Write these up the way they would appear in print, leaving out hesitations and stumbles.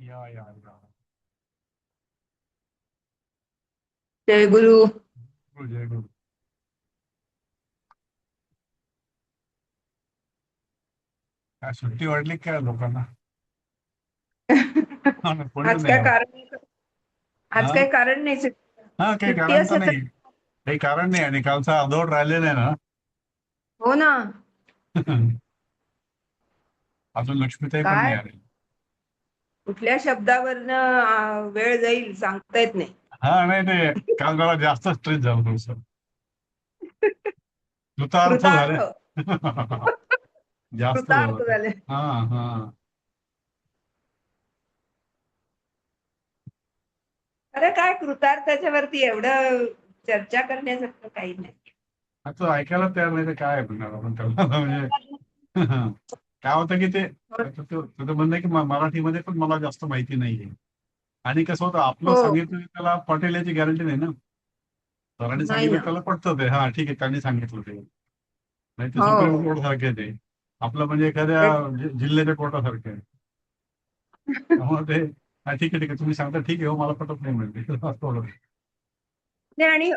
या. जय गुरु. गुरु जय गुरु. काय सुट्टी वाढली काय लोकांना? हा ना, कोणीच आज नाही काय आलं. कारण नाही. आज हा काही कारण नाही. हा, काही सुट्टी कारण तर असेल तर. नाही. काही कारण नाही आणि कालचा अर्धवट राहिलेला आहे ना. हो ना. अजून लक्ष्मीताई पण नाही काय आले. कुठल्या शब्दावरनं वेळ जाईल सांगता येत नाही. हा नाही, ते काल जरा जास्त स्ट्रेस झालं थोडस. कृतार्थ कृतार्थ. झाले. जास्त झालं कृतार्थ ते. झाले. हा हा. अरे काय कृतार्थाच्या वरती एवढं चर्चा करण्यासारखं काही नाही. आता ऐकायला तयार नाही तर काय म्हणणार आपण त्याला. म्हणजे काय होतं की ते तुझं म्हणणं आहे की मराठीमध्ये पण मला जास्त माहिती नाहीये. आणि कसं होतं, आपलं हो. सांगितलं की त्याला पटेल याची गॅरंटी नाही ना. सरांनी नाही सांगितलं ना. त्याला पटतं ते, हा ठीक आहे त्यांनी सांगितलं ते. नाही ते सुप्रीम हो. कोर्ट सारखे ते. आपलं म्हणजे एखाद्या तेच. जिल्ह्याच्या कोर्टासारखे आहे. त्यामुळे ते हा, ठीक आहे ठीक आहे तुम्ही सांगता, ठीक आहे हो, मला पटत नाही म्हणजे असं होतं. नाही आणि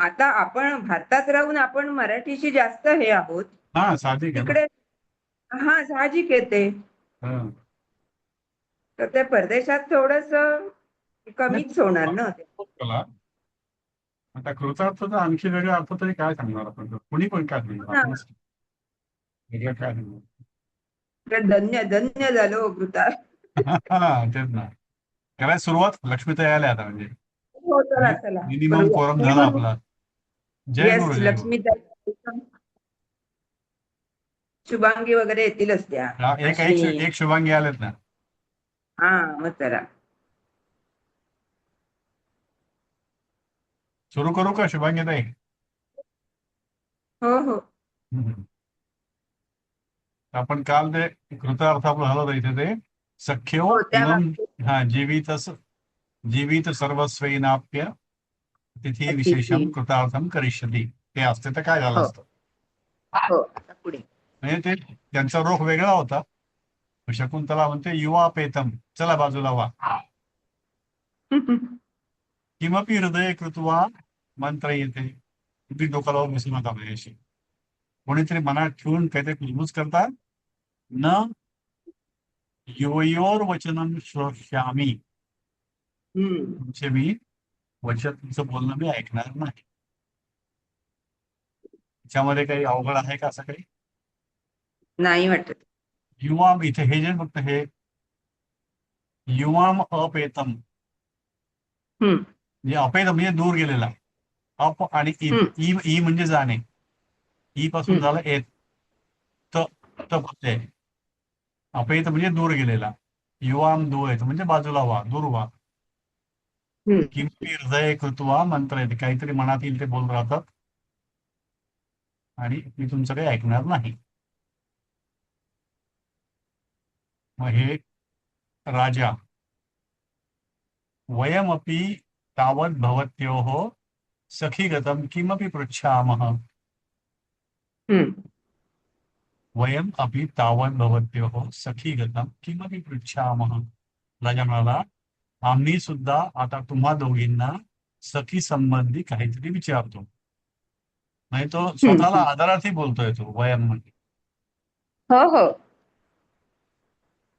आता आपण भारतात राहून आपण मराठीशी जास्त हे आहोत. हा साहजिक आहे ना. तिकडे हा साहजिक येते. हा. तर ते परदेशात थोडस नाही, कमीच होणार ना ते. चला आता कृतार्थाचा आणखी वेगळा अर्थ तरी काय सांगणार आपण, कुणी पण काय हो सांगणार ना. आपणच वेगळं काय सांगणार. तर धन्य धन्य झालो कृतार्थ. हा, तेच ना. करायला सुरुवात लक्ष्मीताई आल्या आता म्हणजे हो चला चला मिनिमम करूया. कोरम जय झाला गुरु. आपला. जय येस गुरु जय गुरु. लक्ष्मीताई. शुभांगी वगैरे येतीलच त्या. हा, एक एक अश्विनी. एक शुभांगी आलेत ना. हा मग चला. सुरू करू का शुभांगी ताई? हो हो. हम्म. आपण काल ते कृतार्थ आपलं झालं होतं इथे ते सख्यो हो त्या इमम. मागचे हा, जीवित सर्वस्वैनाप्य तिथी अतिथी. विशेषम कृतार्थम करिष्यती ते असते तर काय झालं हो असतं. हो आता पुढे. म्हणजे ते त्यांचा रोख वेगळा होता. शकुंतला म्हणते युवा पेतम, चला बाजूला व्हा. किमपि हृदय कृत्वा मंत्र येते, तुम्ही डोक्याला बसू नका माझ्याशी. कोणीतरी मनात ठेवून काहीतरी कुजबूज करतात न. युवयोर वचनम श्रोष्यामी, हम्म. तुमचे मी वचन, तुमचं बोलणं मी ऐकणार नाही. त्याच्यामध्ये काही अवघड आहे का असं काही? नाही वाटत. युवा इथे हे जे फक्त हे युवाम अपेतम, हम्म. म्हणजे अपेतम म्हणजे दूर गेलेला. अप आणि ईम, हम्म. ई ई म्हणजे जाणे. ई पासून हम्म. झालं येत. त त प्रत्यय. अपेत म्हणजे दूर गेलेला. युवाम दूर येतो म्हणजे बाजूला व्हा, दूर व्हा. हम्म. किमपी हृदय कृत्वा मंत्र येते, काहीतरी मनात येईल ते बोल राहतात आणि मी तुमचं काही ऐकणार नाही. मग हे राजा वयमपि तावत् भवत्योः सखीगतम किमपि पृच्छामः. हम्म. वयम अपि तावत् भवत्योः सखीगतम किमपि पृच्छामः. राजा म्हणाला, आम्ही सुद्धा आता तुम्हा दोघींना सखी संबंधी काहीतरी विचारतो. म्हणजे तो हम्म. स्वतःला हम्म. आदरार्थी बोलतोय तो वयम म्हणजे. हो हो.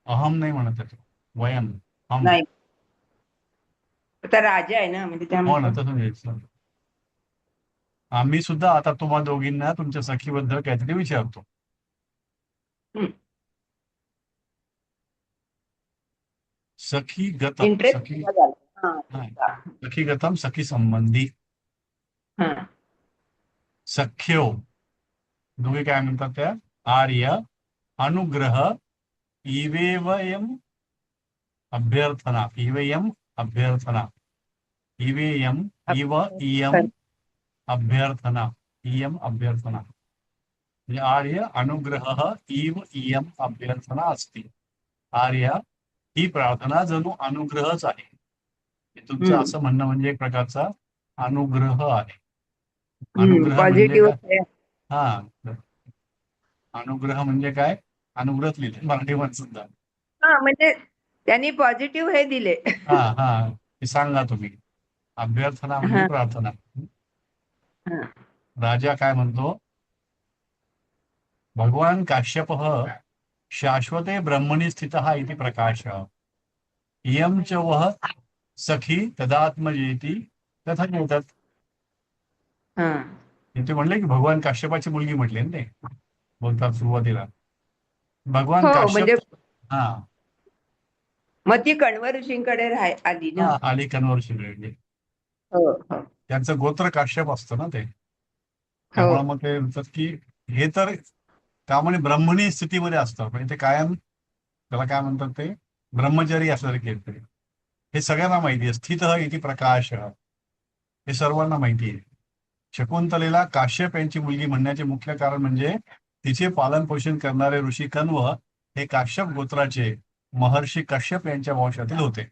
अहम नाही म्हणत आहे तो. वयम. हम. नाही आता राजा आहे ना म्हणजे हो ना, त्यामुळे. तसं घ्यायचं. आम्ही सुद्धा आता तुम्हा दोघींना तुमच्या सखीबद्दल काहीतरी विचारतो. हम्म. सखी गतम, इंटरेस्ट सखी. झाला. हा नाही, तुमचा. सखी गतम सखी संबंधी. हा. सख्यो, दोघे काय म्हणतात त्या? आर्य अनुग्रह इवेवयम अभ्यर्थना, इवेयम अभ्यर्थना, इवेयम इव इयम अभ्यर्थना, इयम अभ्यर्थना. म्हणजे आर्य अनुग्रह इव इयम अभ्यर्थना असते. आर्य ही प्रार्थना जणू अनुग्रहच आहे. हे तुमचं हम्म. असं म्हणणं म्हणजे एक प्रकारचा अनुग्रह आहे. हम्म. अनुग्रह म्हणजे पॉझिटिव्ह काय? आहे. हा, अनुग्रह म्हणजे काय? अनुग्रह लिहिले मराठीमध्ये सुद्धा. हा म्हणजे त्यांनी पॉझिटिव्ह हे दिले. हा हा हे सांगा तुम्ही. अभ्यर्थना म्हणजे हा, प्रार्थना. हा, राजा काय म्हणतो, भगवान काश्यप शाश्वते ब्रह्मणि स्थितः इति प्रकाश इयं च वह सखी तदात्मजेती तथा एतत्. हा. ते म्हणले की भगवान काश्यपाची मुलगी म्हटली ना ते बोलतात सुरुवातीला. भगवान हो, म्हणजे काश्यप. हा मग ती कण्व ऋषींकडे आली ना. हा आली कन्व्हर शिकले. हो, हो, त्यांचं गोत्र काश्यप असतं ना ते. हो. त्यामुळे मग ते म्हणतात की हे तर त्यामुळे ब्रह्मणी स्थितीमध्ये असतं म्हणजे ते कायम त्याला काय म्हणतात ते ब्रह्मचारी असल्यासारखे आहेत ते. हे सगळ्यांना माहिती आहे. स्थित इति प्रकाश हे सर्वांना माहिती आहे. शकुंतलेला काश्यप यांची मुलगी म्हणण्याचे मुख्य कारण म्हणजे तिचे पालन पोषण करणारे ऋषी कण्व हे काश्यप गोत्राचे महर्षी कश्यप यांच्या वंशातील होते.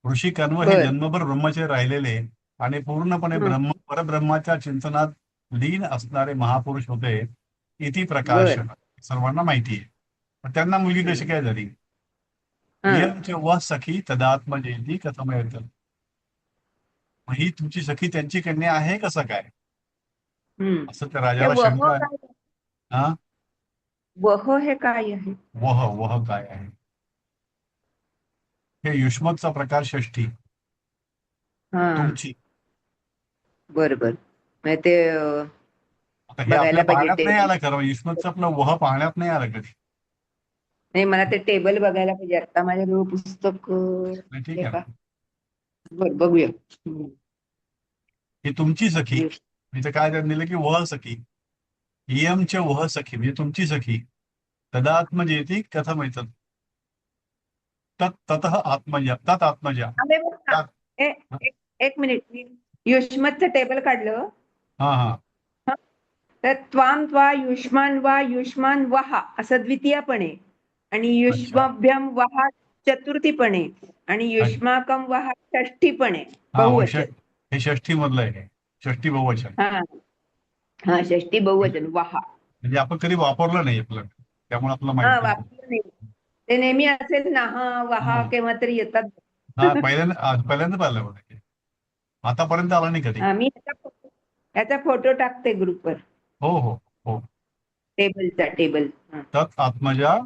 ऋषी कण्व हे बर. जन्मभर ब्रह्मचारी राहिलेले आणि पूर्णपणे हं, परब्रह्माच्या चिंतनात लीन असणारे महापुरुष होते. इति प्रकाश बर. सर्वांना माहिती आहे. पण त्यांना मुलगी कशी हं, काय झाली. हा, इयं च वह सखी तदात्मजेती कथमयत. ही तुमची सखी त्यांची कन्या आहे कसं काय हं. असं त्या हे राजाला वह शंका आहे. काय? हा वह हे काय आहे? वह वह काय आहे. हे युष्मतचा प्रकार षष्ठी हा, तुमची. बर बर. मग ते आता हे बघायला आपल्या पाहिजे पाहण्यात नाही टेबल. आलं खरं युष्मतचं आपलं वह पाहण्यात नाही आलं कधी. नाही, मला ते टेबल बघायला पाहिजे. आता माझ्याजवळ पुस्तक नाही ठीक आहे आहे का? ना. बर, बघूया. हं. ही तुमची सखी इथं काय त्यांनी दिलं की वह सखी इयं च वह सखी म्हणजे तुमची सखी तदात्मजेती कथमयत तत् ततः आत्मजा तत् आत्मजा अरे बघ ना. त्यात. एक एक मिनिट, मी युष्मतचं टेबल काढलं. हा हा हं. तर त्वां त्वा युष्मान वा युष्मान वहा असं द्वितीय पण आहे, आणि अच्छा युष्माभ्याम वहा चतुर्थी पण आहे, आणि अच्छा. युष्माकम वहा षष्ठी पण आहे, हा मग बहुवचन. हे षष्ठी मधलं आहे. षष्ठी बहुवचन हा, हा, षष्ठी बहुवचन वहा. म्हणजे आपण कधी वापरलं नाही आपलं त्यामुळे आपल्याला हा, माहिती नाही. वापरलं नाही. ते नेहमी असेल ना, हा वहा हा केव्हा तरी येतात. हा पहिल्यांदा पाहिलं बघा हे. आतापर्यंत आला नाही कधी. हा, मी याचा फोटो टाकते ग्रुपवर. हो हो हो. टेबलचा टेबल. हा, तत् आत्मजा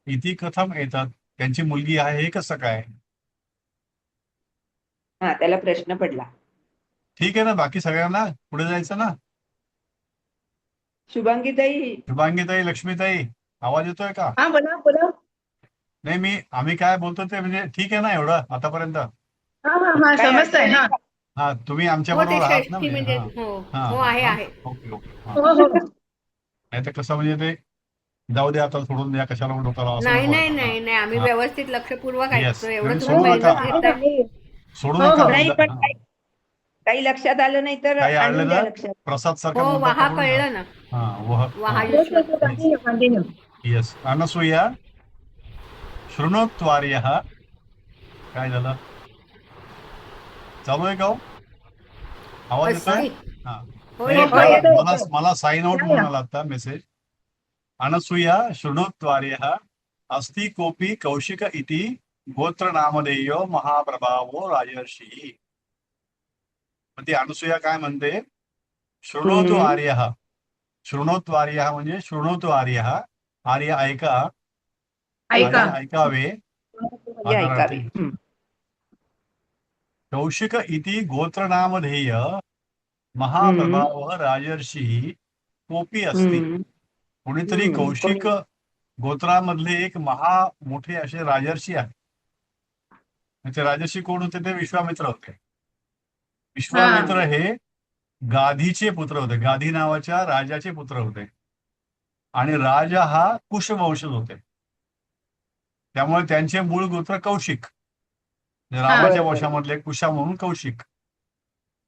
इति कथम येतात त्यांची मुलगी आहे हे कसं काय. हा, त्याला प्रश्न पडला. ठीक आहे ना बाकी सगळ्यांना पुढे जायचं ना. शुभांगीताई. शुभांगीताई लक्ष्मीताई आवाज येतोय का. हा, बोला बोला. नाही आम्ही काय बोलतो ते म्हणजे ठीक आहे ना एवढं आतापर्यंत. हा हा हा, काही समजतंय. अडचण हा आहे का? हा तुम्ही आमच्या हो ते बरोबर आहात ना षष्ठी म्हणजे म्हणजे हा हो. हा हो हा आहे हा आहे. ओके ओके हा. हो हो. नाही तर कसं म्हणजे ते जाऊ दे आता सोडून द्या कशाला डोक्याला असं नाही नको नाही व्हायला. नाही नाही आम्ही हा व्यवस्थित लक्षपूर्वक येस ऐकतो, एवढं तुम्ही तुम्ही सोडू नका. मेहनत आहे घेताय. आहे. सोडू हो नका हो. नाही, पण हा. काही लक्षात आलं नाही तर काही आणून द्या आडलं तर लक्षात. प्रसाद सारखा हो मुद्दा वहा करून कळलं ना. हा वह वहा येस येस, युष्मत. Continue continue. येस अनसूया शृणोत्वार्यः काय झालं चालू आहे का हो? आवाज येतोय. अस्ति. हा हो नाही हो हो, येतोय. येतोय मला येतोय. मला साइन आउट या म्हणून या. आला आता मेसेज. अनसूया शृणोत्वार्यः अस्ति कोपी कौशिक इति गोत्र नामधेयो महाप्रभावो राजर्षी. मग ती अनसूया काय म्हणते शृणोतु हम्म. आर्यः. शृणोतु आर्यः म्हणजे शृणोतु आर्यः आर्य ऐका ऐका. आर्य ऐकावे. म्हणजे ऐकावे. हम्म. कौशिक इति गोत्रनामधेय हम्म. महाप्रभाव राजर्षी कोपी अस्ति. हम्म. कोणीतरी हम्म. कौशिक गोत्रामधले एक मोठे असे राजर्षी आहेत. ते राजर्षी कोण होते ते विश्वामित्र होते. हा विश्वामित्र हे गाधीचे पुत्र होते. गाधी नावाच्या राजाचे पुत्र होते आणि राजा हा कुशवंशज होते. त्यामुळे त्यांचे मूळ गोत्र कौशिक. हा. रामाच्या बर बर. वंशामधले कुशा म्हणून कौशिक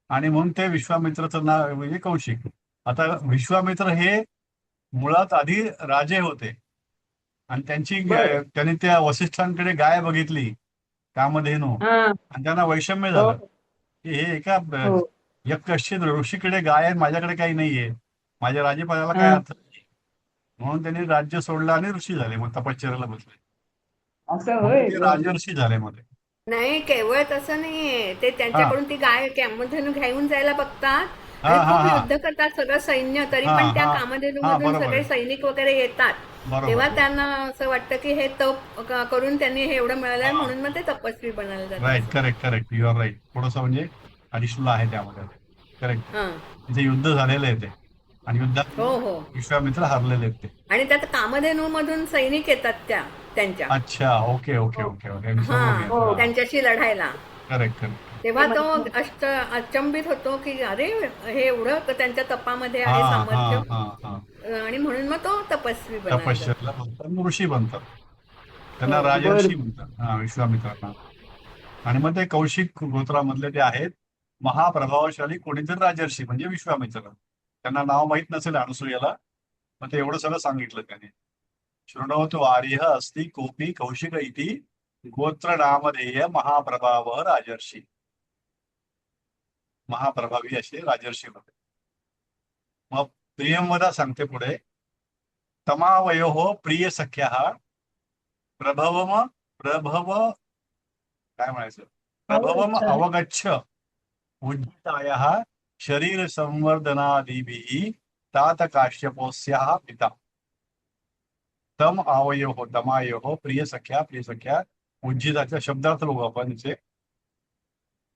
आणि म्हणून ते विश्वामित्रचं नाव म्हणजे कौशिक. आता विश्वामित्र हे मुळात आधी राजे होते आणि बर. त्यांनी त्या वसिष्ठांकडे गाय बघितली कामधेनू हा. आणि त्यांना वैषम्य हो झालं की हे एका हो. यक्षित ऋषीकडे गाय आहे माझ्याकडे काही नाहीये माझ्या राजेपदाला काय हा. अर्थ नाही. म्हणून त्यांनी राज्य सोडलं आणि ऋषी झाले मग तपश्चर्याला बसले. असं म्हणून होय. ते राजर्षी झाले मध्ये. नाही केवळ तसं नाहीये ते हा त्यांच्याकडून ती गाय कामधेनू घेऊन जायला बघतात हा आणि हा खूप हा युद्ध करतात सगळं सैन्य तरी हा पण त्या हा कामधेनू हा मधून बरोबर सगळे आहे. सैनिक वगैरे येतात बरोबर तेव्हा आहे. त्यांना असं वाटतं की हे तप करून त्यांनी हे एवढं मिळालंय हा म्हणून मग ते तपस्वी बनायला जातात राईट, असं. Correct correct, you are right. थोडंसं म्हणजे ॲडिशनल आहे त्यामध्ये. करेक्ट. हा. तिथे युद्ध झालेलं आहे ते, आणि युद्धात हो मग हो. विश्वामित्र हरलेले आहेत ते. आणि त्यात कामधेनू मधून सैनिक येतात त्यांच्या. अच्छा, ओके ओके हो. ओके ओके, हा, विसरलो मी हो. आता. त्यांच्याशी लढायला. Correct correct. ते तेव्हा तो म्हणजे अचंबित होतो की अरे हे एवढं त्यांच्या तपामध्ये हा आहे हा सामर्थ्य हा हा. आणि म्हणून मग तो तपस्वी बनायला जातो. तपश्चर्याला म्हणतात, ऋषी बनतात. त्यांना हो. बर. राजर्षी म्हणतात, हा, विश्वामित्रांना. आणि मग ते कौशिक गोत्रामधले ते आहेत महाप्रभावशाली कोणीतरी राजर्षी म्हणजे विश्वामित्र. त्यांना नाव माहित नसेल अनसूयाला, मग ते एवढं सगळं सांगितलं त्याने. शृणोतु आर्यः अस्ति कोपी कौशिक इति गोत्र नामधेय महाप्रभाव राजर्षी. महाप्रभावी असे राजर्षी होते. मग प्रियंवदा सांगते पुढे, तमावयो प्रिय सख्या प्रभव काय म्हणायचं, प्रभवम अवगच्छ उज्जितायाः शरीर संवर्धनादिभिः तात काश्यपोस्याः पिता. तम आवयो तमायो प्रिय सख्या उज्जिताच्या शब्दार्थ बघू आपण इथे.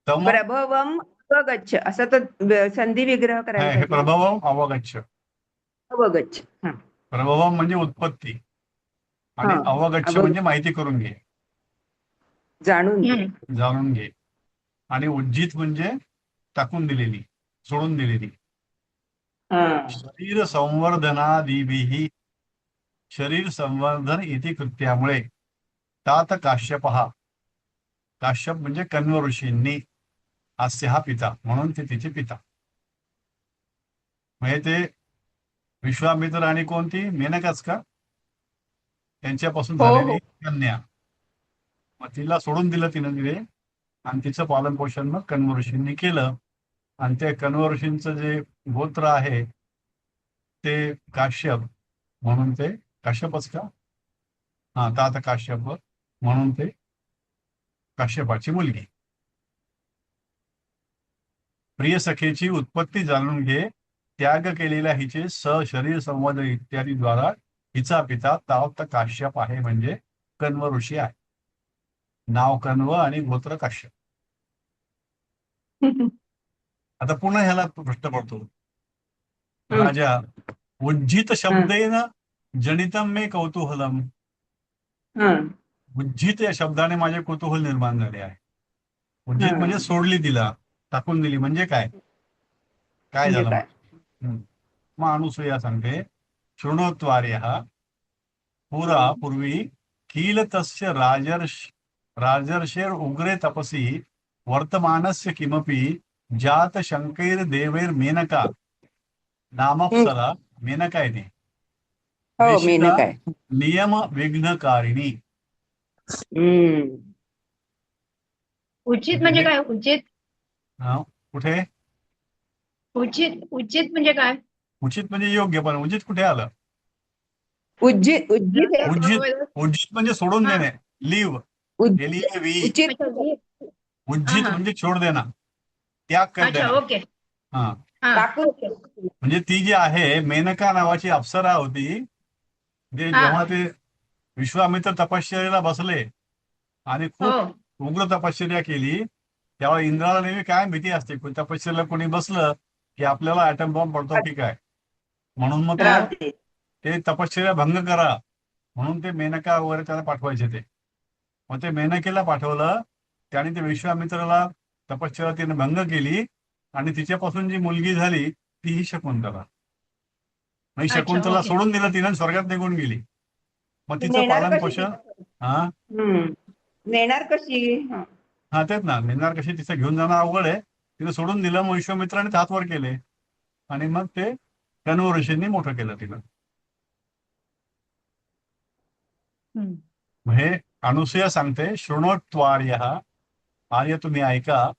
तम प्रभवम अवगच्छ असं तर संधी विग्रह करायला हे पाहिजे ना. प्रभवम अवगच्छ. अवगच्छ. हा. प्रभवम म्हणजे उत्पत्ती, आणि हा. अवगच्छ म्हणजे माहिती करून घे, जाणून घे. हम्म. जाणून घे. आणि उज्जित म्हणजे टाकून दिलेली, सोडून दिलेली. हा. शरीर संवर्धनादिभिः, शरीर संवर्धन इति कृत्यामुळे तात काश्यपहा, काश्यप म्हणजे कण्व ऋषींनी, हास्य हा पिता म्हणून ते तिचे पिता. म्हणजे ते विश्वामित्र आणि कोणती मेनकाच का, त्यांच्यापासून हो झालेली हो. कन्या. मग तिला सोडून दिलं तिनं तिथे, आणि तिचं पालन पोषण मग कण्व ऋषींनी केलं. आणि ते कण्व ऋषींचं जे गोत्र आहे ते काश्यप, म्हणून ते काश्यपच का, हा, तात काश्यप म्हणून ते काश्यपाची मुलगी. प्रिय सखेची उत्पत्ती जाणून घे, त्याग केलेल्या हिचे शरीर संवाद इत्यादी द्वारा हिचा पिता तात काश्यप आहे, म्हणजे कण्व ऋषी आहे. नाव कण्व आणि गोत्र काश्यप. आता पुन्हा ह्याला प्रश्न पडतो, राजा उज्जित शब्देन जनितम मे कौतूहलम. हा. उज्जित या शब्दाने माझे कुतूहल निर्माण झाले आहे. उज्जित म्हणजे सोडली, दिला, टाकून दिली, म्हणजे काय, काय म्हणजे झालं काय? मग. मग अनुसूया सांगते, शृणोत्वार्यः पूर्वी कील तस्य राजर्षेर उग्रे तपसी वर्तमानस्य किमपि जात शंकैर्देवैर्मेनका नामप्सरा. मेनका आहे ती हो. वेशिका, मेनका आहे. नियम विघ्नकारिणी. उचित म्हणजे काय? उचित हा, कुठे उचित उचित म्हणजे काय? उचित म्हणजे योग्य, पण उचित कुठे आलं. उज्जित उज्जित आहे. उज्जित म्हणजे सोडून हा. देणे, लिव्ह, LEV. उचित. अच्छा. हा उज्जित हा. म्हणजे छोड देणं, त्याग कर अच्छा, देणं. ओके. हा, हा. टाकून. म्हणजे ती जी आहे मेनका नावाची अप्सरा होती, जे हा. जेव्हा ते विश्वामित्र तपश्चर्याला बसले आणि हो. खूप उग्र तपश्चर्या केली, तेव्हा इंद्राला नेहमी काय भीती असते, तपश्चर्याला कोणी बसलं की आपल्याला ऍटम बॉम्ब पडतो की काय, म्हणून मग तो राहते. ते तपश्चर्या भंग करा म्हणून ते मेनका वगैरे त्याला पाठवायचे ते. मग ते मेनकेला पाठवलं, त्याने ते विश्वामित्राला तपश्चर्या तिने भंग केली, आणि तिच्यापासून जी मुलगी झाली ती ही शकुंतला. मग अच्छा, शकुंतला ओके. सोडून दिलं तिनं, स्वर्गात निघून गेली. मग तिचं नेणार पालन कशी पोषण, ती? हा नेणार कशी? हा. हा तेच ना, नेणार कशी, तिचं घेऊन जाणं अवघड आहे. तिने सोडून दिलं, मग विश्वामित्राने हात वर केले, आणि मग ते कण्व ऋषींनी मोठं केलं तिला. हम्म. मग हे अनुसूया सांगते, शृणोत्वार्यः, आर्य तुम्ही ऐका,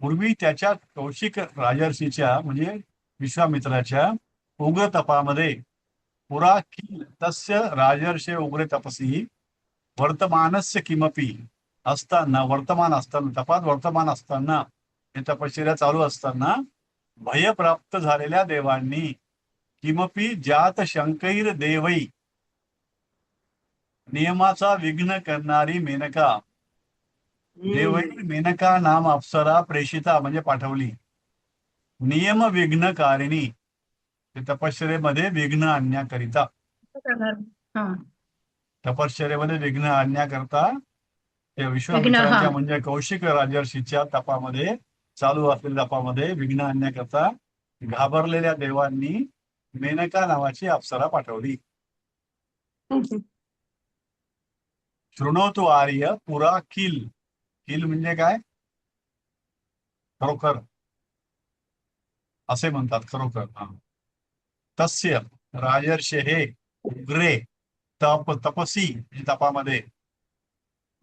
पूर्वी त्याच्या कौशिक राजर्षीच्या म्हणजे विश्वामित्राच्या उग्र तपामध्ये पुरा की तस्य राजर्षे उग्र तपसी वर्तमानस्य किमपी असताना, वर्तमान असताना, तपात वर्तमान असताना, हे तपश्चर्या चालू असताना भय प्राप्त झालेल्या देवांनी किमपी जात शंकैर देवई, नियमाचा विघ्न करणारी मेनका, देवई मेनका नाम अप्सरा प्रेषिता म्हणजे पाठवली, नियम विघ्नकारिणी, ते तपश्चर्येमध्ये विघ्न आणण्याकरिता, हा तपश्चर्येमध्ये विघ्न आणण्याकरता त्या विघ्न, विश्वामित्रांच्या हा. म्हणजे कौशिक राजर्षीच्या तपामध्ये, चालू असलेल्या तपामध्ये विघ्न आणण्याकरता घाबरलेल्या देवांनी मेनका नावाची अप्सरा पाठवली. शृणोतु आर्य पुरा किल, किल म्हणजे काय? खरोखर असे म्हणतात, खरोखर. हा. तस्य राजर्षे हे उग्रे तपसी म्हणजे तपामध्ये,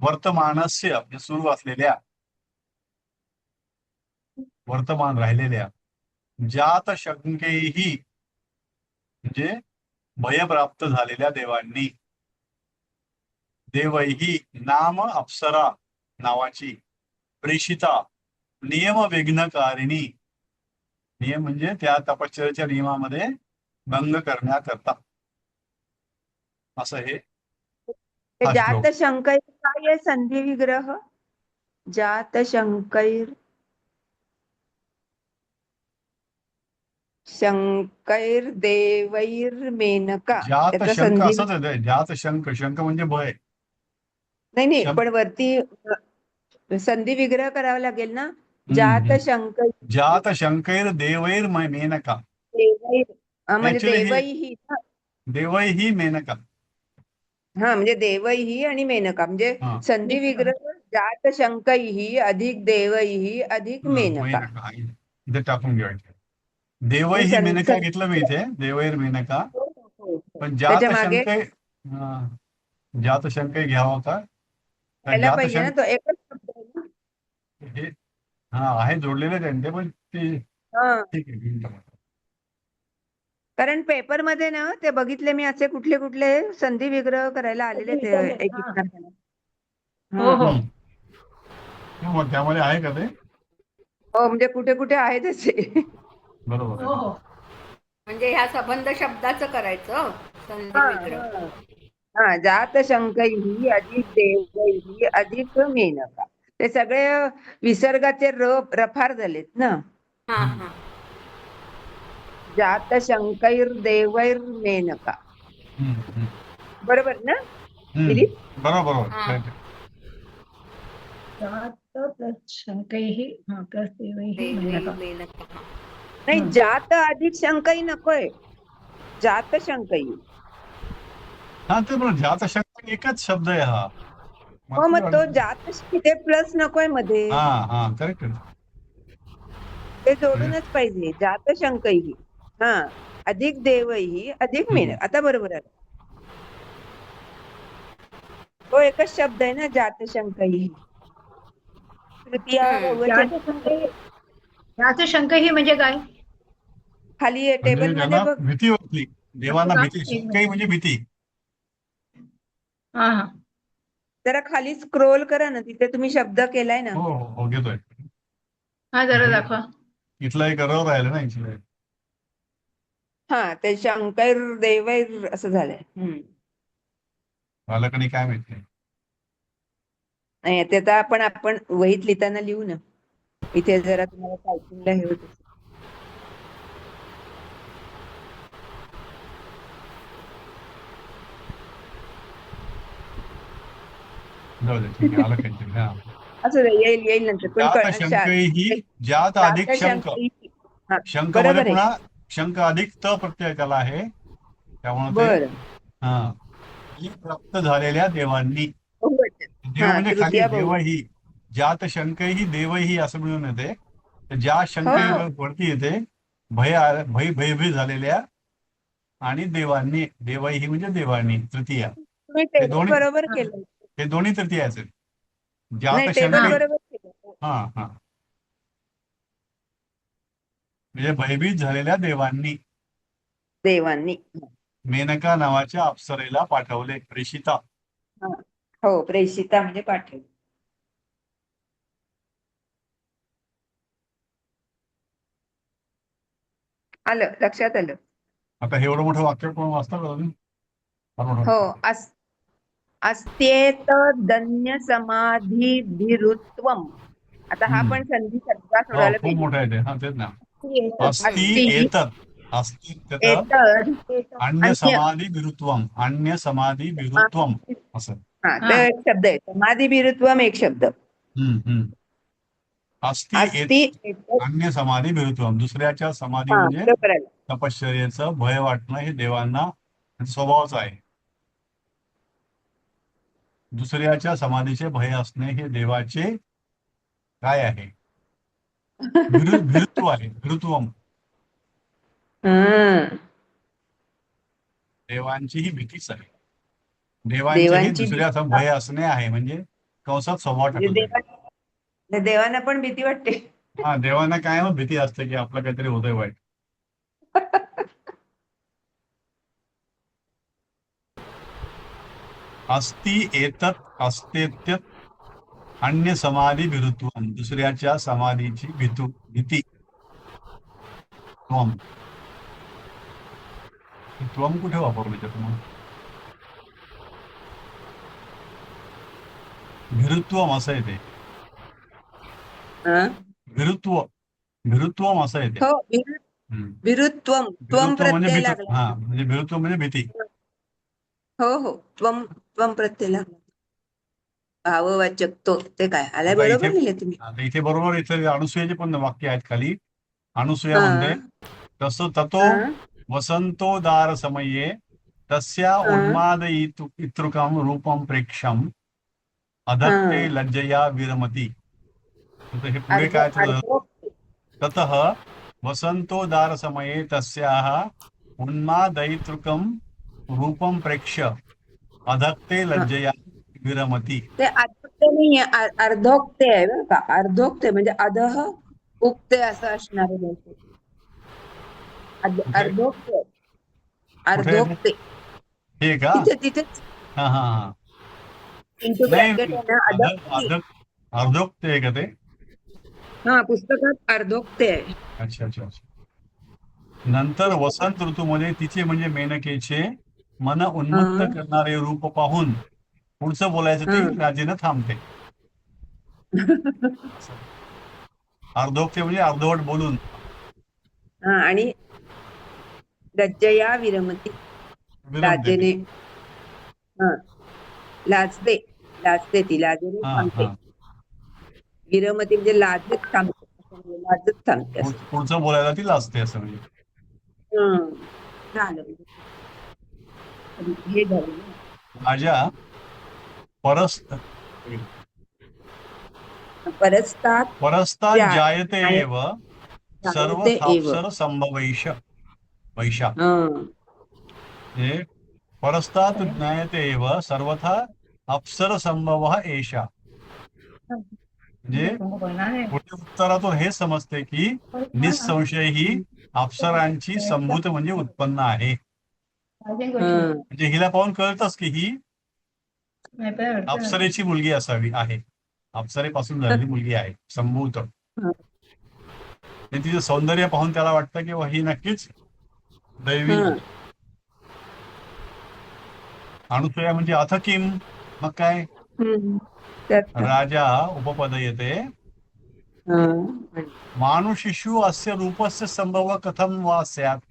वर्तमानस्य म्हणजे सुरू असलेल्या, वर्तमान राहिलेल्या, जात शंकेही म्हणजे भयप्राप्त झालेल्या देवांनी, देवैही नाम अप्सरा नावाची, प्रेषिता नियम विघ्नकारिणी, नियम म्हणजे त्या तपश्चर्याच्या नियमामध्ये भंग करण्याकरता, असं हे ते हा श्लोक. जात शंकैर काय आहे? संधी विग्रह जात शंकैर, शंकैर देवैर मेनका, जात त्याचा शंक संधी असंच आहे. जात शंक, शंक म्हणजे भय. नाही नाही, शं- पण वरती संधी विग्रह करावा लागेल ना. जात हम्म. शंकैर जात शंकैर देवैर मेनका, देवैर, म्हणजे ऍक्च्युली ही देवैही ना. देवै ही मेनका. हा, म्हणजे देवैही आणि मेनका म्हणजे हा. संधी विग्रह जात शंकैही अधिक देवैही अधिक मेनका. मेनका हा, इथे टाकून घ्यायचे. देवै आणि ही मेनका घेतलं मी इथे, देवैर मेनका. पण जात त्याच्या मागे शंकै, हा, जात शंकै घ्यावा का? कारण यायला जात पाहिजे ना, शंक तो एकच शब्द आहे ना. हे, हा आहे जोडलेले त्यांचे, पण ते हा, ठीक आहे, घेऊन टाका. कारण पेपर मध्ये ना ते बघितले मी, असे कुठले कुठले संधी विग्रह करायला आलेले ते एक हा. विद्यार्थ्यांना. हो हो मग त्यामध्ये आहे का ते? हो, म्हणजे कुठे कुठे आहे त्याचे. बरोबर हो आहे. हो म्हणजे ह्या संबंध शब्दाचं करायचं संधी हा, विग्रह. हा. हा, जात शंकैही अधिक देवैही अधिक मेनका, ते सगळे विसर्गाचे रफार झालेत ना. हा हा. जात शंकैर देवैर मेनका, हम्म, हम्म, बरोबर ना हम्म. दिलीप? बरोबर बरोबर. हा. Right. जात प्लस शंकैः हा प्लस देवैः देवै मेनका. मेनका. हा. नाही, हम्म. जात अधिक शंकई नकोय, जात शंकई. हा, ते बरोबर. जात शंक एकच शब्द आहे हा. हो, मग तो मात्र- जात तिथे प्लस नकोय मध्ये, हा हा, करेक्ट. ते जोडूनच पाहिजे. जात शंकैही, हा, अधिक देवैही अधिक मेनका. आता बरोबर आहे. तो एकच शब्द आहे ना, जात शंकैही. तृतीया हम्म. बहुवचन जात शंकैः म्हणजे काय? खाली म्हणजे टेबल मध्ये त्यांना बघ. भीती वाटली, देवांना का? भीती. एक शंकई म्हणजे भीती. हा हा जरा खाली स्क्रोल करा ना, तिथे तुम्ही शब्द केलाय ना. हो हो हो, घेतोय. हा जरा दाखवा. इथला एक error राहिलं ना इथलं. हा, ते शंकर देवैर असं झालंय. आलं का नाही काय माहिती. नाही, ते तर आपण वहीत लिहिताना लिहू ना. इथे जरा तुम्हाला टायपिंगला हे होत असेल. जाऊ दे, ठीक आहे, आलं काहीतरी. हा. असं येईल नंतर पण जात शंकैही, जात अधिक शंक. हा, शंक मध्ये बरोबर आहे. पुन्हा शंक अधिक त प्रत्यय त्याला आहे, त्यामुळे ते बर, हा, ही प्राप्त झालेल्या देवांनी. बहुवचन. देव हा, म्हणजे खाली तृतीया देव बहुवचन. ही, जात शंकही देवही असं मिळून येते. तर ज्या शंके हो, वरती येते, भयभीत झालेल्या आणि देवांनी, देवही म्हणजे देवांनी, तृतीया. तुम्ही हे टेबल दोन्ही, बरोबर हा केलं. हे दोन्ही तृतीयाचे. नाही, जात टेबल शंके, बरोबर केलं. हा हा, म्हणजे भयभीत झालेल्या देवांनी देवांनी. मेनका नावाच्या अप्सरेला पाठवले, प्रेषिता. हा. हो, प्रेषिता म्हणजे पाठव. आलं, लक्षात आलं. आता हे एवढं मोठं वाक्य कोण वाचता का तुम्ही? फार मोठं हो. वाक्य. अस्त्येत धन्य समाधिभिरुत्वम. आता हा पण संधी सगळा हो, सोडायला खूप पाहिजे. मोठं आहे ते. हा, तेच ना. अस्ति अस्ति एतत्, अस्ति एतत् एतद अन्य अन्य. समाधी विरुत्वम, अन्य समाधी विरुत्वम असं. हा, हा. तर एक शब्द आहे. समाधिभिरुत्वम एक शब्द. हम्म. अस्ति अस्ति एतद. अन्य समाधी विरुत्वम, दुसऱ्याच्या समाधी हा, म्हणजे बरोबर आहे. तपश्चर्येचं भय वाटणं हे देवांना स्वभावच आहे. दुसऱ्याच्या समाधीचे भय असणे हे देवाचे काय आहे? विरुत्व आहे, विरुत्वम. हं. देवांची ही भीतीच आहे. देवांचे हे देवांची दुसऱ्याचा भय असणे आहे, म्हणजे कंसात स्वभाव म्हणजे टाकला आहे. देवांना पण भीती वाटते. हा, देवांना काय भीती असते की आपलं काहीतरी होतंय वाईट. अस्ति एतत् अस्तेत्यत अन्य समाधी विरुत्वम, दुसऱ्याच्या समाधीची भीती. त्वम, त्वम कुठे वापरलं त्यात? विरुत्वम असं आहे ते. हं? विरुत्वम असं आहे ते. हो, हम्म. विरुत्वम. त्वम विरुत्व म्हणजे प्रत्यय भीती. लागला. हा, म्हणजे विरुत्व म्हणजे भीती. हो. त्वम प्रत्यय लागला. भाववाचक तो. ते काय आलाय, आता बरोबर लिहिले तुम्ही. इथे बरोबर, इथे अनुसूयाचे पण वाक्य आहेत खाली. अनुसूया हा. म्हणते तसं ततो हा. वसंतोदार समये तस्या हा. उन्मादयितृकं रूपं प्रेक्षम अधत्ते हा. लज्जया विरमती. आता हे पुढे काय तर, ततः वसंतोदार समये तस्याः उन्मादयितृकं रूपं प्रेक्ष्य अधत्ते लज्जया विरमती. ते अधोक्ते नाहीये, अर्धोक्ते आहे बरं का. अर्धोक्ते म्हणजे अधः उक्ते असं असणार आहे बहुतेक. कुठे अर्धोक्ते. कुठे आहे अर्धोक्ते. ते? हे का? तिथेच हा. इंटू नाही, ब्रॅकेट आहे ना, अधोक्ती. अर्धोक्ते आहे का ते? हा, पुस्तकात अर्धोक्ते आहे. अच्छा. नंतर वसंत ऋतूमध्ये तिचे म्हणजे मेनकेचे मन उन्मत्त हा. करणारे रूप पाहून पुढचं बोलायचं ती हा. राजेनं थांबते. अर्धोक्ते म्हणजे अर्धवट बोलून. हा, आणि लज्जया विरमती. विरमते ती. लाजेने. हा, लाजते ती, लाजेने थांबते. हा. विरमती म्हणजे लाजत थांबते असं. पुढचं बोलायला ती लाजते असं म्हणजे. हं. झालं. हे झालं ना. राजा परस्तात् जायते एव सर्व जायते एव. अप्सर संभवैष वैशा. हं. हे परस्तात् ज्ञायते एव सर्वथा अप्सर संभव एषा. म्हणजे पुढे उत्तरातून हे समजते की निसंशय ही अप्सरांची संभूत म्हणजे उत्पन्न आहे. म्हणजे हिला पाहून कळतच की ही अप्सरेची मुलगी असावी आहे. अप्सरेपासून झालेली मुलगी आहे, संभूत. तिचं सौंदर्य पाहून त्याला वाटतं की ही नक्कीच दैवी. अनुसूया म्हणजे अथ किम, मग काय? राजा उपपदयते मानुषिषु अस्य रूपस्य संभव कथम वा स्यात्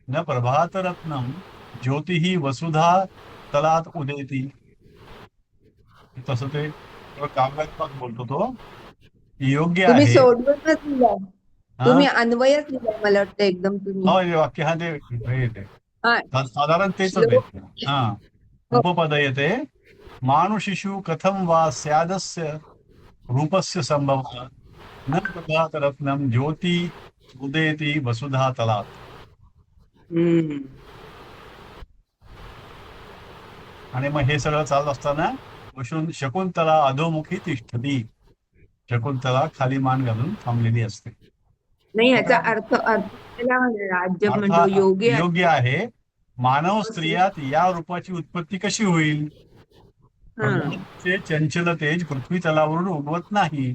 न प्रभातरत्नम ज्योतिः वसुधा तलात उदेती. तसं ते काव्यात्मक बोलतो तो. योग्य तुम्ही आहे. सोडवूनच लिहिलाय. तुम्ही अन्वयच लिहिलाय मला वाटतं एकदम तुम्ही. हो, हे वाक्य हा ते येते हा, साधारण तेच श्लोक. हा. उपपदयते मानुषिषु कथम वा स्यादस्य रूपस्य संभव न प्रभातरत्नम ज्योति उदेति वसुधा तलात. आणि मग हे सगळं चालत असताना शकुंतला अधोमुखी तिष्ठती. शकुंतला खाली मान घालून थांबलेली असते. नाही, याचा अर्थ राज्य म्हणतो योग्य. योग्य आहे. मानव स्त्रियात या रूपाची उत्पत्ती कशी होईल? ते चंचल तेज पृथ्वी तलावरून उगवत नाही.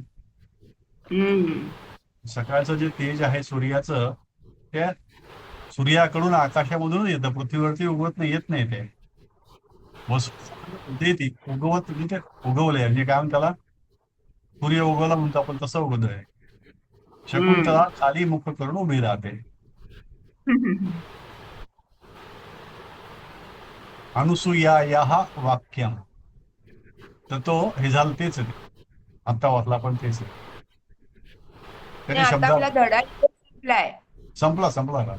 हम्म. सकाळचं जे तेज आहे सूर्याचं, त्या सूर्याकडून आकाशामधून येतं, पृथ्वीवरती उगवत नाही, येत नाही ते. वस्तू ती उगवत म्हणजे उगवलंय, म्हणजे काय म्हणतात त्याला, सूर्य उगवला म्हणतो आपण, तसं उगवत आहे. शकुंतला खाली मुख करून उभी राहते. अनुसूयायाः वाक्यम. तर तो हे झालं तेच आहे, आत्ता वाचला पण तेच आहे. आणि त्याने आता शब्द आपला धडा इथे संपलाय. संपला का?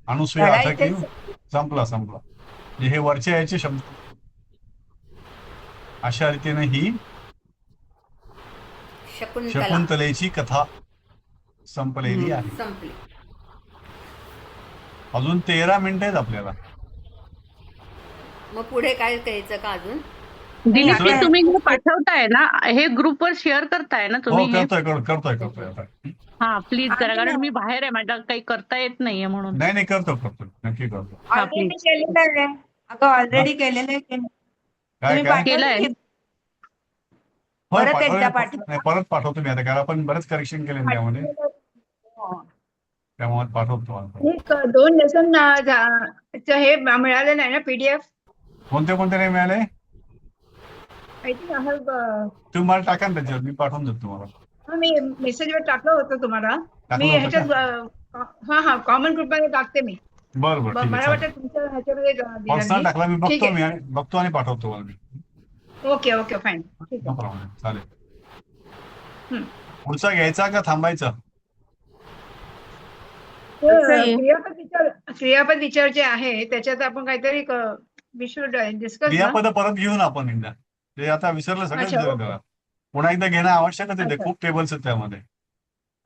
अनुसूया धडा आता की इथेच संपला. म्हणजे हे वरच्या याचे शब्द अशा रीतीने ही शकुंतला शकुंतलेची कथा संपलेली आहे. संपली. अजून 13 मिनिटं आहेत आपल्याला. मग पुढे काय करायचं का अजून? दिलीप दुसरं- जी, तुम्ही हे पाठवताय ना, हे ग्रुपवर शेअर करताय ना हो, तुम्ही हे? करतोय आता. हा प्लीज करा, आणि कारण मी बाहेर आहे, माझ्या काही करता येत नाहीये म्हणून. नाही करतो, नक्की करतो. हा, ऑलरेडी please. केलेलं आहे. अगं ऑलरेडी केलेलं आहे. तुम्ही काय? पाठवलं केलंय. की होय, परत एकदा नाही, परत पाठवतो मी आता, कारण आपण बरेच करेक्शन केले ना त्यामध्ये, हो. त्यामुळे पाठवतो आता. एक 2 लेसन हे मिळालं नाही ना PDF? कोणते नाही मिळाले? आय थिंक आय हॅव तुम्ही मला टाका ना त्याच्यावर, मी पाठवून देतो तुम्हाला. मी मेसेजवर टाकलं होतं तुम्हाला. टाकलं मी होतं ह्याच्यात हा कॉमन ग्रुपमध्ये टाकते मी. बरं ठीक आहे, मला चालेल. वाटतं तुमच्या ह्याच्यामध्ये दिलं पर्सनल मी. टाकला मी, ठीक बघतो आहे. मी आणि बघतो आणि पाठवतो तुम्हाला मी. Okay fine. ठीक आहे. No problem. चालेल. हं. पुढचा घ्यायचा का थांबायचा? आहे. क्रियापद विचार जे आहे त्याच्यात आपण काहीतरी वी शुड डिस्कस ना. क्रियापद परत घेऊन आपण एकदा, ते आता विसरलं सगळं अच्छा, विसरलं ओके. त्याला. पुन्हा एकदा घेणं आवश्यकच आहे, ते अच्छा. खूप टेबल्स आहेत त्यामध्ये.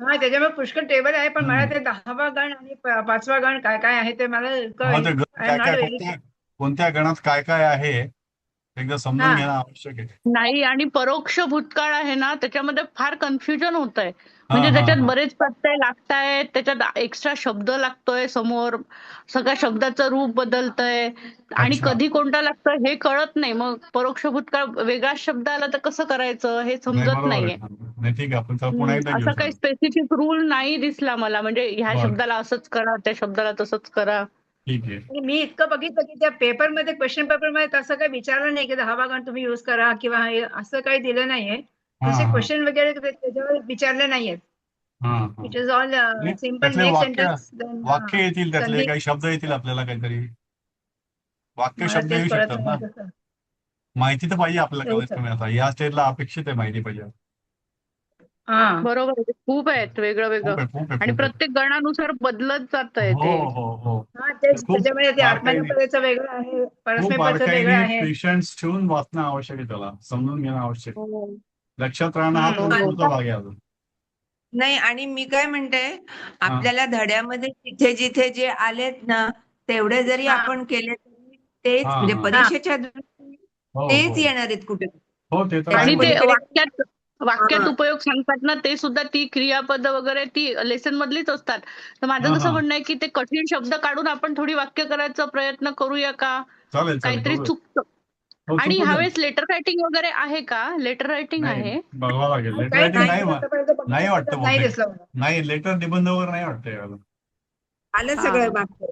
हा त्याच्यामुळे पुष्कळ टेबल आहे, पण मला हम्म. ते 10वा गण आणि 5वा गण काय आहे ते मला हो, ते गण आय एम काय नॉट कोणत्या गणात काय आहे एकदा समजून हा. घेणं आवश्यक आहे. नाही, आणि परोक्ष भूतकाळ आहे ना, त्याच्यामध्ये फार कन्फ्युजन होत आहे. हा, म्हणजे हा, त्याच्यात हा. बरेच प्रत्यय लागतायत, त्याच्यात एक्स्ट्रा शब्द लागतोय समोर, सगळ्या शब्दाचं रूप बदलतंय, आणि अच्छा. कधी कोणता लागतोय हे कळत नाही. मग परोक्ष भूतकाळ वेगळा शब्द आला तर कसं करायचं हे नाही, समजत बरोबर नाहीये. आहे. नाही, ठीक आहे, आपण चला पुन्हा एकदा घेऊ. असा काही स्पेसिफिक रूल नाही दिसला मला, म्हणजे ह्या बरं. शब्दाला असंच करा, त्या शब्दाला तसंच करा. ठीक आहे. आणि मी इतकं बघितलं की त्या पेपरमध्ये क्वेश्चन पेपरमध्ये तसं काही विचारलं नाही की 10वा गण तुम्ही युज करा किंवा हे असं काही दिलं नाहीये. हा, तसे हा. क्वेश्चन वगैरे त्याच्यावर विचारले नाहीयेत. हा. इट इज ऑल नाही, सिम्पल त्यातले नेक्स्ट वाक्य सेंटेन्स वाक्य येतील, त्यातले काही शब्द येतील आपल्याला, काहीतरी वाक्य मला शब्द तेच येऊ कळत शकतात ना. नाही तसं. माहिती तर पाहिजे आपल्याला, तेच कमीत कमी आता या स्टेजला अपेक्षित आहे, माहिती पाहिजे. हा. बरोबर आहे. खूप आहेत वेगळं वेगळं, खूप आणि आहे. प्रत्येक गणानुसार बदलत जातंय हो ते. हो. हा तेच खूप त्याच्यामध्ये ते बारकाईने आत्मनेपदाचं वेगळं आहे, खूप परस्मैपदाचं वेगळं आहे. पेशन्स ठेवून वाचणं आवश्यक आहे, त्याला समजून घेणं आवश्यक आहे. हो. लक्षात राहणं हा हम्म. पुढचा भाग आहे अजून. नाही, आणि मी काय म्हणते, आपल्याला धड्यामध्ये जिथे जिथे जे आलेत ना, तेवढे जरी हा. आपण केले तरी तेच हा, म्हणजे हा. परीक्षेच्या दृष्टीने हो तेच येणार आहेत कुठे. हो, ते तर आणि आहे. ते पलीकडे- वाक्यात हा. उपयोग सांगतात ना, ते सुद्धा ती क्रियापद वगैरे ती लेसन मधलीच असतात. तर माझं हा, कसं हा. म्हणणं आहे की ते कठीण शब्द काढून आपण थोडी वाक्य करायचा प्रयत्न करूया का? चालेल काहीतरी करूया. चुकतं. हो, आणि चुकू दे. ह्यावेळेस लेटर रायटिंग वगैरे आहे का? लेटर रायटिंग नाही, आहे? बघावं लागेल. लेटर काही रायटिंग नाही, आतापर्यंत बघितलं नाही तर वाटतं नाही बहुतेक. दिसलं मला. नाही, लेटर निबंध वगैरे नाही वाटतं यावेळेला. आलं हा. सगळं मागचं.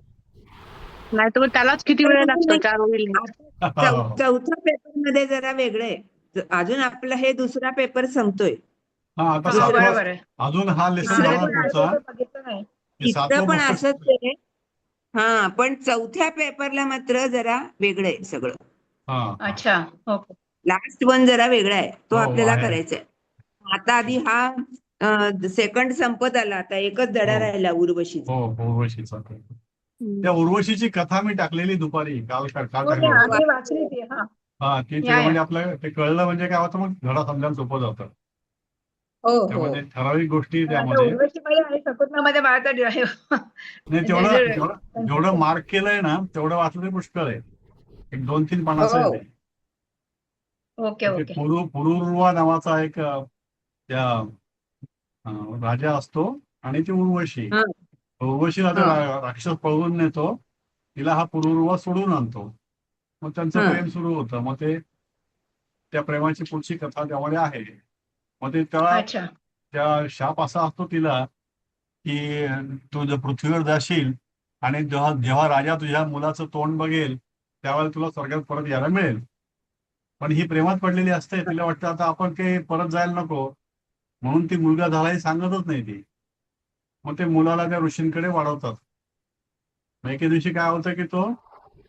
नाही तर मग त्यालाच किती वेळ लागतो 4 ओळी. चौथ्या पेपर मध्ये जरा वेगळं आहे. अजून आपला हे दुसरा पेपर संपतोय. हा, आता हा, सातवा बरोबर आहे. अजून हा लेसन तिसरं झाला पण पुढचा. ते बघितलं नाही. हे तिथं सातवं पण पुस्तक. असंच आहे. हा, पण चौथ्या पेपरला मात्र जरा वेगळं आहे सगळं. हा, अच्छा, ओके. लास्ट वन जरा वेगळा आहे, तो हो, आपल्याला आहे. करायचा आहे. आता आधी हा सेकंड संपत आला, आता एकच धडा हो. राहिला उर्वशीचा. हो, उर्वशीचा. त्या उर्वशीची कथा मी टाकलेली दुपारी, काल हो, टाकली मी होती. आधी वाचली ती. हा. हा, ती या, या. म्हणजे आपलं ते कळलं म्हणजे काय होतं, मग धडा समजायला सोपं जातं. हो हो. त्यामध्ये ठराविक गोष्टी आता त्यामध्ये उर्वशीमध्ये आणि शकुंतलामध्ये मला तर नाही, जेवढं मार्क केलंय ना, तेवढं वाचलं ते पुष्कळ आहे. एक 2-3 पानाचं आहे हो. ते. ओके ते ओके. पुरुर्वा नावाचा एक त्या राजा असतो, आणि ती उर्वशी. हा. उर्वशीला तो हा. राक्षस पळवून नेतो, तिला हा पुरुर्वा सोडून आणतो. मग त्यांचं हा. प्रेम सुरू होतं. मग ते त्या प्रेमाची पुढची कथा त्यामध्ये आहे. मग ते त्याला अच्छा. त्या शाप असा असतो तिला की तू जर पृथ्वीवर जाशील आणि जेव्हा जेव्हा राजा तुझ्या मुलाचं तोंड बघेल त्यावेळेला तुला स्वर्गात परत यायला मिळेल. पण ही प्रेमात पडलेली असते, तिला वाटतं आता आपण काही परत जायला नको, म्हणून ती मुलगा झाला हे सांगतच नाही ती. मग ते मुलाला त्या ऋषींकडे वाढवतात. मग एके दिवशी काय होतं की तो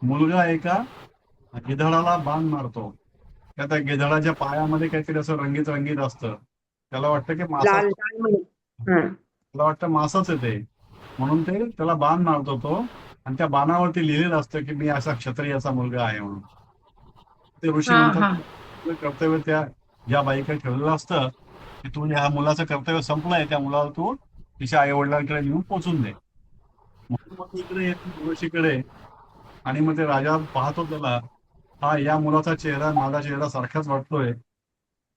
मुलगा एका गिधाडाला बाण मारतो. त्या गिधाडाच्या पायामध्ये काहीतरी असं रंगीत रंगीत असतं. त्याला वाटतं की मासा, लाल लाल म्हणून. हं. त्याला वाटतं मासाच आहे ते, म्हणून ते त्याला बाण मारतो तो. आणि त्या बाणावरती लिहिलेलं असतं की मी असा क्षत्रियाचा मुलगा आहे म्हणून. ते ऋषी हा म्हणतात हा. तुझं कर्तव्य त्या ज्या बाईकडे ठेवलेलं असतं की तू ह्या मुलाचं कर्तव्य संपलंय, त्या मुलाला तू तिच्या आई वडिलांकडे नेऊन पोचून दे. म्हणून मग ती इकडे येते ऋषीकडे. आणि मग ते राजा पाहतो त्याला, हा या मुलाचा चेहरा माझा चेहरा सारखाच वाटतोय,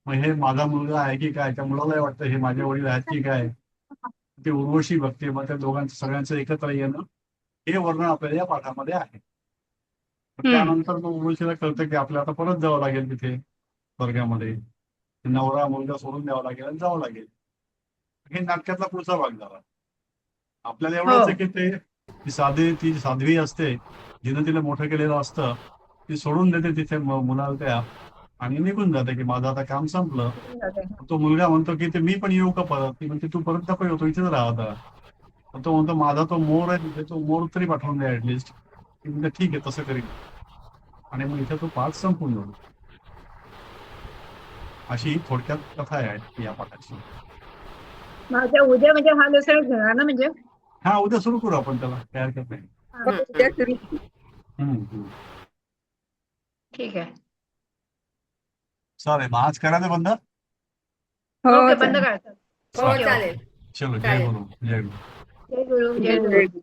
मग हे माझा मुलगा आहे की काय. त्या मुलालाही वाटतं हे माझे वडील आहेत की काय. ते उर्वशी बघते. मग त्या दोघांचं सगळ्यांचं एकत्र येणं हे वर्णन आपल्याला या पाठामध्ये आहे. मग त्यानंतर मग उर्वशीला कळतं की आपल्याला आता परत जावं लागेल तिथे स्वर्गामध्ये, नवरा मुलगा सोडून द्यावा लागेल आणि जावं लागेल. हे नाटकातला पुढचा भाग झाला. आपल्याला एवढंच आहे की ती साध्वी असते जिनं तिला मोठं केलेलं असतं, ती सोडून देते तिथे मुलाला त्या आणि निघून जाते की माझं आता काम संपलं. तो मुलगा म्हणतो की ते मी पण येऊ का परत. ती म्हणते तू परत नको येऊ, तो इथेच राहा आता. तो म्हणतो माझा तो मोर आहे तिथे, तो मोर तरी पाठवून द्या ऍटलिस्ट. ती म्हणते ठीक आहे तसं करीन. आणि मग इथे तो पाठ संपून जातो. अशी ही थोडक्यात कथा आहे या पाठाची. माझ्या उद्या म्हणजे हा लेसन घेणार ना म्हणजे. हा उद्या सुरू करू आपण त्याला, काय हरकत नाही. हो, उद्या सुरू करू. हम्म. ठीक आहे. चालेल, मग आज करायचं बंद. हो, ओके, बंद चालेल. करायचं. हो ओके, चालेल. चलो, जय चालेल. गुरु, जय गुरु. जय गुरु, जय जय गुरु. गुरु.